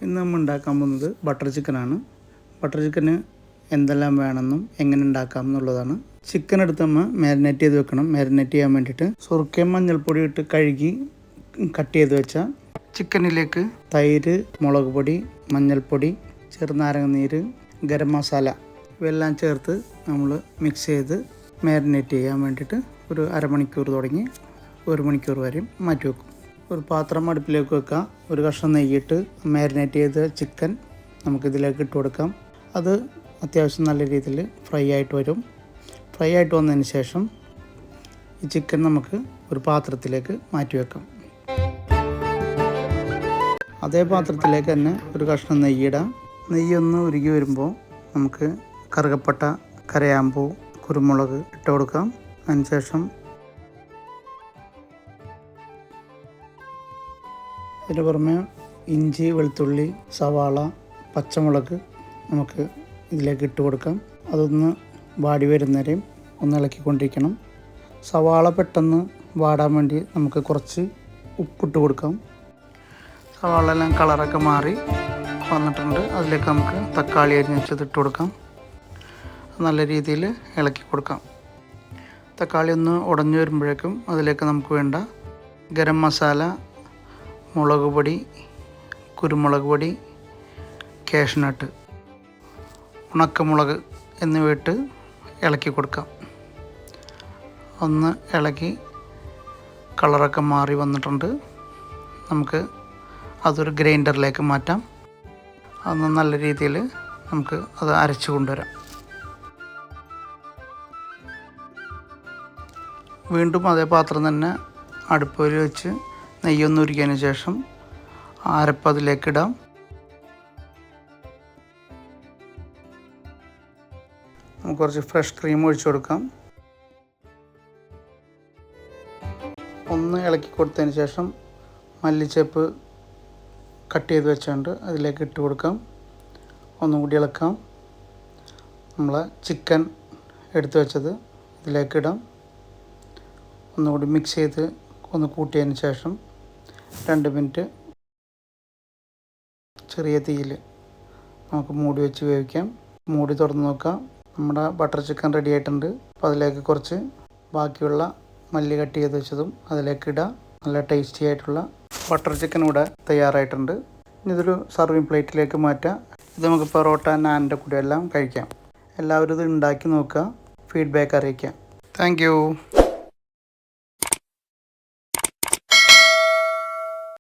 ഇന്ന് നമ്മൾ ഉണ്ടാക്കാൻ പോകുന്നത് ബട്ടർ ചിക്കനാണ്. ബട്ടർ ചിക്കന് എന്തെല്ലാം വേണമെന്നും എങ്ങനെ ഉണ്ടാക്കാം എന്നുള്ളതാണ്. ചിക്കൻ എടുത്ത് നമ്മൾ മാരിനേറ്റ് ചെയ്ത് വെക്കണം. മാരിനേറ്റ് ചെയ്യാൻ വേണ്ടിയിട്ട് സുർക്കയും മഞ്ഞൾപ്പൊടി ഇട്ട് കഴുകി കട്ട് ചെയ്ത് വെച്ച ചിക്കനിലേക്ക് തൈര്, മുളക് പൊടി, മഞ്ഞൾപ്പൊടി, ചെറുനാരങ്ങ നീര്, ഗരം മസാല ഇവയെല്ലാം ചേർത്ത് നമ്മൾ മിക്സ് ചെയ്ത് മാരിനേറ്റ് ചെയ്യാൻ വേണ്ടിയിട്ട് ഒരു അരമണിക്കൂർ തുടങ്ങി 1 മണിക്കൂർ വരെയും മാറ്റി വെക്കും. ഒരു പാത്രം അടുപ്പിലേക്ക് വെക്കാം. ഒരു കഷ്ണം നെയ്യിട്ട് മാരിനേറ്റ് ചെയ്ത ചിക്കൻ നമുക്കിതിലേക്ക് ഇട്ട് കൊടുക്കാം. അത് അത്യാവശ്യം നല്ല രീതിയിൽ ഫ്രൈ ആയിട്ട് വരും. ഫ്രൈ ആയിട്ട് വന്നതിന് ശേഷം ഈ ചിക്കൻ നമുക്ക് ഒരു പാത്രത്തിലേക്ക് മാറ്റി വെക്കാം. അതേ പാത്രത്തിലേക്ക് തന്നെ ഒരു കഷ്ണം നെയ്യിടാം. നെയ്യൊന്ന് ഉരുകി വരുമ്പോൾ നമുക്ക് കറുകപ്പട്ട, കരയാമ്പൂ, കുരുമുളക് ഇട്ട് കൊടുക്കാം. അതിനുശേഷം അതിന് പുറമെ ഇഞ്ചി, വെളുത്തുള്ളി, സവാള, പച്ചമുളക് നമുക്ക് ഇതിലേക്ക് ഇട്ട് കൊടുക്കാം. അതൊന്ന് വാടി വരുന്നവരെയും ഒന്ന് ഇളക്കിക്കൊണ്ടിരിക്കണം. സവാള പെട്ടെന്ന് വാടാൻ വേണ്ടി നമുക്ക് കുറച്ച് ഉപ്പിട്ട് കൊടുക്കാം. സവാള എല്ലാം കളറൊക്കെ മാറി വന്നിട്ടുണ്ട്. അതിലേക്ക് നമുക്ക് തക്കാളി അരിഞ്ഞ് വെച്ചത് ഇട്ട് കൊടുക്കാം. നല്ല രീതിയിൽ ഇളക്കി കൊടുക്കാം. തക്കാളി ഒന്ന് ഉടഞ്ഞു വരുമ്പോഴേക്കും അതിലേക്ക് നമുക്ക് വേണ്ട ഗരം മസാല, മുളക് പൊടി, കുരുമുളക് പൊടി, കാഷ്നട്ട്, ഉണക്കമുളക് എന്നിവ ഇട്ട് ഇളക്കി കൊടുക്കാം. ഒന്ന് ഇളക്കി കളറൊക്കെ മാറി വന്നിട്ടുണ്ട്. നമുക്ക് അതൊരു ഗ്രൈൻഡറിലേക്ക് മാറ്റാം. അതൊന്ന് നല്ല രീതിയിൽ നമുക്ക് അത് അരച്ചു കൊണ്ടുവരാം. വീണ്ടും അതേ പാത്രം തന്നെ അടുപ്പിൽ വെച്ച് നെയ്യൊന്ന് ഉരുക്കിയതിന് ശേഷം അരപ്പ് അതിലേക്ക് ഇടാം. നമുക്ക് കുറച്ച് ഫ്രഷ് ക്രീം ഒഴിച്ചു കൊടുക്കാം. ഒന്ന് ഇളക്കി കൊടുത്തതിന് ശേഷം മല്ലിച്ചപ്പ് കട്ട് ചെയ്ത് വെച്ചുകൊണ്ട് അതിലേക്ക് ഇട്ട് കൊടുക്കാം. ഒന്നുകൂടി ഇളക്കാം. നമ്മൾ ചിക്കൻ എടുത്തു വെച്ചത് ഇതിലേക്ക് ഇടാം. ഒന്നുകൂടി മിക്സ് ചെയ്ത് ഒന്ന് കൂട്ടിയതിന് ശേഷം 2 മിനിറ്റ് ചെറിയ തീയിൽ നമുക്ക് മൂടി വെച്ച് വേവിക്കാം. മൂടി തുറന്ന് നോക്കാം. നമ്മുടെ ബട്ടർ ചിക്കൻ റെഡി ആയിട്ടുണ്ട്. അപ്പോൾ അതിലേക്ക് കുറച്ച് ബാക്കിയുള്ള മല്ലി കട്ട് ചെയ്ത് വെച്ചതും അതിലേക്ക് ഇടാം. നല്ല ടേസ്റ്റി ആയിട്ടുള്ള ബട്ടർ ചിക്കൻ ഇവിടെ തയ്യാറായിട്ടുണ്ട്. ഇനി ഇതൊരു സർവിങ് പ്ലേറ്റിലേക്ക് മാറ്റാം. ഇത് നമുക്ക് പൊറോട്ട, നാനിൻ്റെ കൂടെ എല്ലാം കഴിക്കാം. എല്ലാവരും ഇത് ഉണ്ടാക്കി നോക്കുക. ഫീഡ്ബാക്ക് അറിയിക്കാം. താങ്ക്